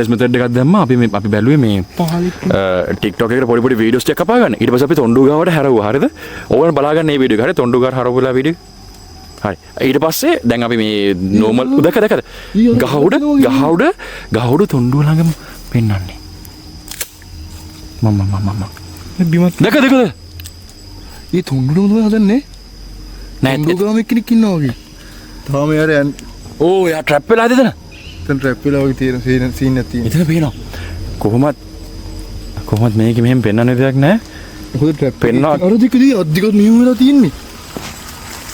Method එකක් දැම්මා අපි බැලුවේ මේ TikTok එකට පොඩි වීඩියෝස් ටික කපා ගන්න. ඊට පස්සේ අපි තොණ්ඩු ගාවට හැරෙවුවා. හරිද? ඕගොල්ලෝ බලා ගන්න මේ වීඩියෝ එක. හරි තොණ්ඩු ගාවට හරවලා වීඩියෝ. හරි. ඊට පස්සේ දැන් අපි මේ නෝමල් දැකද ගහවුඩ තොණ්ඩු ළඟම පෙන්නන්නේ. මම බිමත් දැකද? ඒ තොණ්ඩුව මොනවද හදන්නේ? නෑ තොණ්ඩුව ගාම එක්කෙනෙක් ඉන්නවා වගේ. තාම යාර යන් ඕ යා ට්‍රැප් වෙලාද එතන? එතන ට්‍රැප් වෙලා වගේ තියෙන සීන් එකක් තියෙනවා. එතන පේනවා. කොහොමත් මේක මෙහෙම පෙන්වන්න දෙයක් නෑ. මොකද ට්‍රැප් පෙන්නවා. අර දිකදී අද්දිකත් මෙහෙම වෙලා තියෙන්නේ.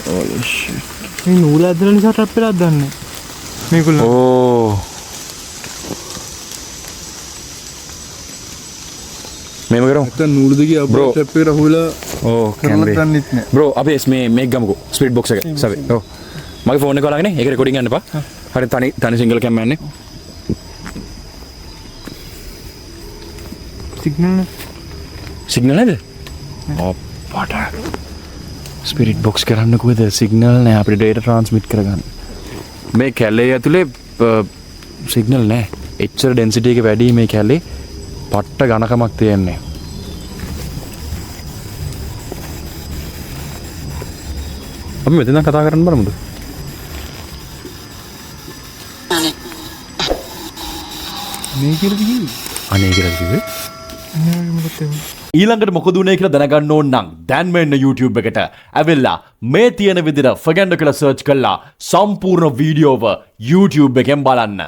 Oh shit. මේ නූල ඇදලා නිසා ට්‍රැප් වෙලා දන්නේ. මේගොල්ලෝ. ඕ. මේක කරමු. නැත්නම් නූල දිගේ අපෝ ට්‍රැප් එකට අහුවලා ඕ කරලා දන්නෙත් නෑ. බ්‍රෝ අපි මේක ගමුකෝ ස්පීඩ් බොක්ස් එක. සබේ. ඔව්. මගේ ෆෝන් එක වලගෙන ඒක රෙකෝඩින් යන්න එපා. හරි තනි සිංගල් කැම් යන්නේ. සිග්නල් නැද? අප්පට. ස්පිරිට් බොක්ස් කරන්න කොහෙද සිග්නල් නෑ අපිට ඩේටා ට්‍රාන්ස්මිට් කරගන්න. මේ කැලේ ඇතුලේ සිග්නල් නෑ. එච්චර ඩෙන්සිටි එක වැඩි මේ කැලේ පට්ට ඝනකමක් තියෙන්නේ. අපි මෙතන කතා කරන්න බලමුද? මේ කියලා කිව්වේ. අනේ කියලා කිව්වේ. ඊළඟට මොකද උනේ කියලා දැනගන්න ඕන නම් දැන්ම එන්න YouTube එකට ඇවිල්ලා මේ තියෙන විදිහට ෆගැන්ඩෝ කියලා සර්ච් කළා සම්පූර්ණ වීඩියෝව YouTube එකෙන් බලන්න.